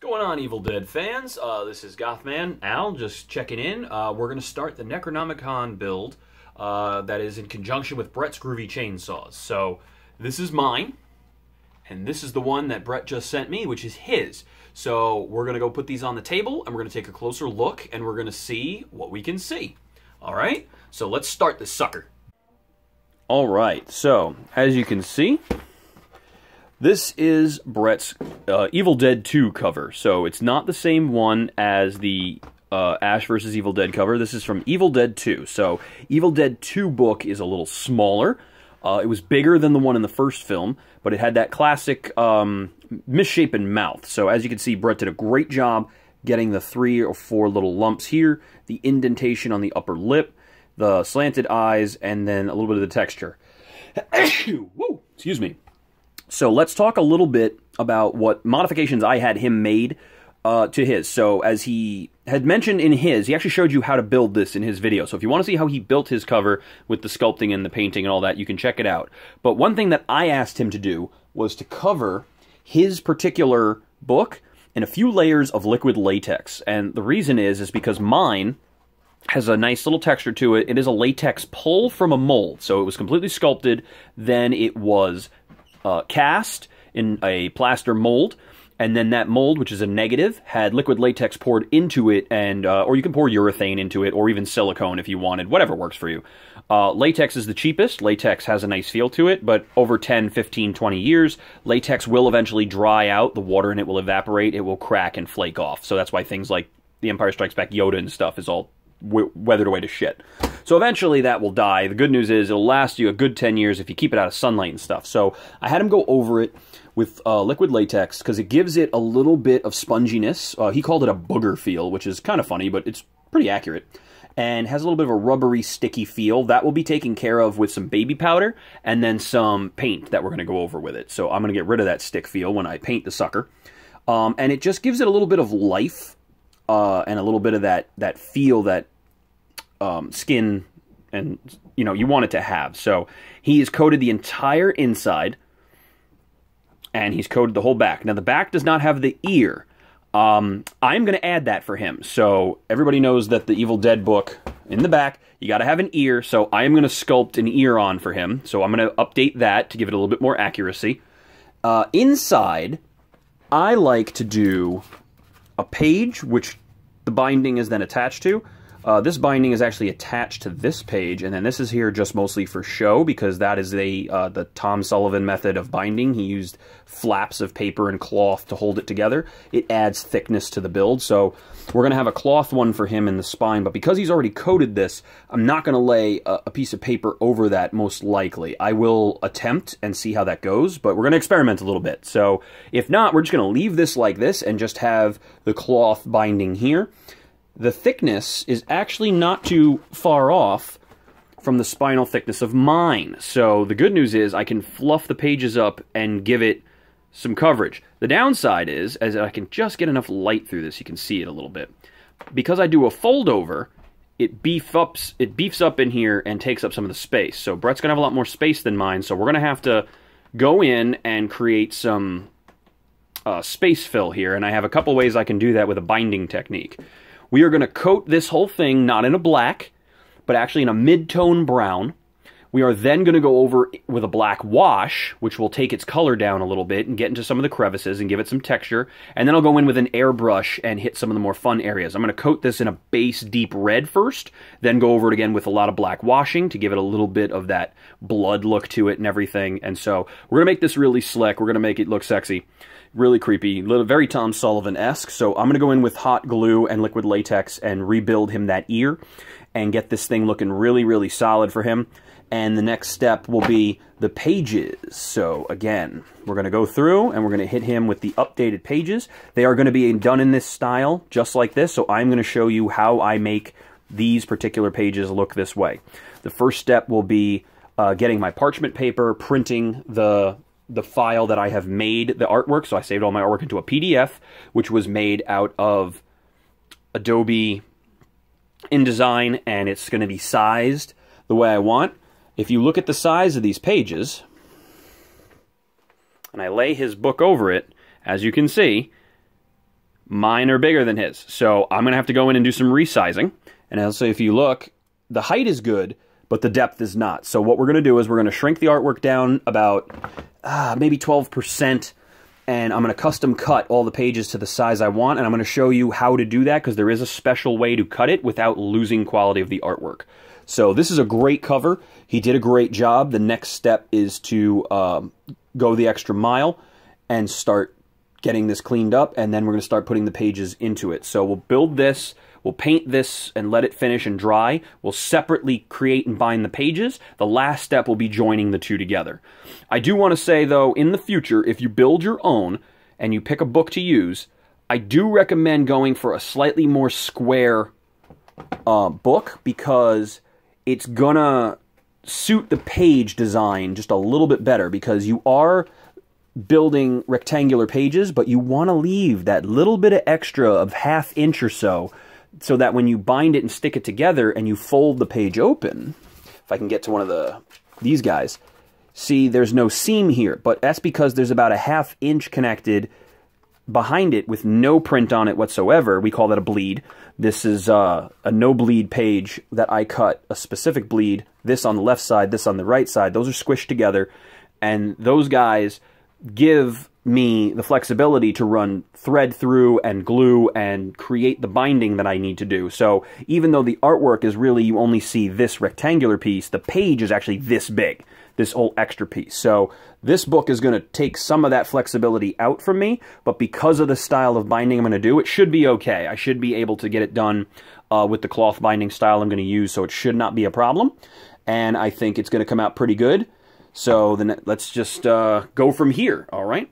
going on, Evil Dead fans? This is Gothman Al, just checking in. We're going to start the necronomicon build that is in conjunction with Brett's Groovy Chainsaws. So, this is mine, and this is the one that Brett just sent me, which is his. So, we're going to go put these on the table, and we're going to take a closer look, and we're going to see what we can see. Alright? So, let's start this sucker. Alright, so, as you can see, this is Brett's Evil Dead 2 cover. So it's not the same one as the Ash vs. Evil Dead cover. This is from Evil Dead 2. So Evil Dead 2 book is a little smaller. It was bigger than the one in the first film, but it had that classic misshapen mouth. So as you can see, Brett did a great job getting the 3 or 4 little lumps here, the indentation on the upper lip, the slanted eyes, and then a little bit of the texture. Woo! Excuse me. So let's talk a little bit about what modifications I had him made to his. So as he had mentioned in his, he actually showed you how to build this in his video. So if you want to see how he built his cover with the sculpting and the painting and all that, you can check it out. But one thing that I asked him to do was to cover his particular book in a few layers of liquid latex. And the reason is because mine has a nice little texture to it. It is a latex pull from a mold. So it was completely sculpted, then it was cast in a plaster mold, and then that mold, which is a negative, had liquid latex poured into it, and or you can pour urethane into it, or even silicone if you wanted, whatever works for you. Latex is the cheapest. Latex has a nice feel to it, but over 10, 15, 20 years, latex will eventually dry out, the water in it will evaporate, it will crack and flake off. So that's why things like The Empire Strikes Back Yoda and stuff is all weathered away to shit. So eventually that will die. The good news is it'll last you a good 10 years if you keep it out of sunlight and stuff. So I had him go over it with liquid latex because it gives it a little bit of sponginess. He called it a booger feel, which is kind of funny, but it's pretty accurate. And has a little bit of a rubbery, sticky feel. That will be taken care of with some baby powder and then some paint that we're going to go over with it. So I'm going to get rid of that stick feel when I paint the sucker. And it just gives it a little bit of life and a little bit of that feel that skin and, you know, you want it to have. So he has coated the entire inside, and he's coated the whole back. Now, the back does not have the ear. I'm going to add that for him. So everybody knows that the Evil Dead book, in the back, you got to have an ear. So I am going to sculpt an ear on for him. So I'm going to update that to give it a little bit more accuracy. Inside, I like to do a page, which the binding is then attached to. This binding is actually attached to this page, and then this is here just mostly for show, because that is the Tom Sullivan method of binding. He used flaps of paper and cloth to hold it together. It adds thickness to the build, so we're going to have a cloth one for him in the spine, but because he's already coated this, I'm not going to lay a piece of paper over that, most likely. I will attempt and see how that goes, but we're going to experiment a little bit. So if not, we're just going to leave this like this and just have the cloth binding here. The thickness is actually not too far off from the spinal thickness of mine. So the good news is I can fluff the pages up and give it some coverage. The downside is, as I can just get enough light through this, you can see it a little bit. Because I do a fold over, it beefs up in here and takes up some of the space. So Brett's going to have a lot more space than mine, so we're going to have to go in and create some space fill here, and I have a couple ways I can do that with a binding technique. We are going to coat this whole thing, not in a black, but actually in a mid-tone brown. We are then going to go over with a black wash, which will take its color down a little bit and get into some of the crevices and give it some texture. And then I'll go in with an airbrush and hit some of the more fun areas. I'm going to coat this in a base deep red first, then go over it again with a lot of black washing to give it a little bit of that blood look to it and everything. And so we're going to make this really slick. We're going to make it look sexy. Really creepy, very Tom Sullivan-esque. So I'm going to go in with hot glue and liquid latex and rebuild him that ear and get this thing looking really, really solid for him. And the next step will be the pages. So again, we're going to go through and we're going to hit him with the updated pages. They are going to be done in this style, just like this. So I'm going to show you how I make these particular pages look this way. The first step will be getting my parchment paper, printing the file that I have made, the artwork. So I saved all my artwork into a PDF, which was made out of Adobe InDesign, and it's going to be sized the way I want. If you look at the size of these pages, and I lay his book over it, as you can see, Mine are bigger than his. So I'm going to have to go in and do some resizing. And also, if you look, the height is good, but the depth is not. So what we're going to do is we're going to shrink the artwork down about maybe 12%, and I'm going to custom cut all the pages to the size I want, and I'm going to show you how to do that, because there is a special way to cut it without losing quality of the artwork. So this is a great cover. He did a great job. The next step is to go the extra mile and start getting this cleaned up, and then we're going to start putting the pages into it. So we'll build this, we'll paint this and let it finish and dry. We'll separately create and bind the pages. The last step will be joining the two together. I do want to say, though, in the future, if you build your own and you pick a book to use, I do recommend going for a slightly more square book, because it's gonna suit the page design just a little bit better, because you are building rectangular pages, but you want to leave that little bit of extra of ½ inch or so that when you bind it and stick it together and you fold the page open, if I can get to one of these guys, see, there's no seam here, but that's because there's about a ½ inch connected behind it with no print on it whatsoever. We call that a bleed. This is a no bleed page that I cut, a specific bleed, this on the left side, this on the right side. Those are squished together, and those guys give me the flexibility to run thread through and glue and create the binding that I need to do. So even though the artwork is really, you only see this rectangular piece, the page is actually this big, this whole extra piece. So this book is going to take some of that flexibility out from me, but because of the style of binding I'm going to do, it should be okay. I should be able to get it done with the cloth binding style I'm going to use, so it should not be a problem. And I think it's going to come out pretty good. So then let's just go from here, all right?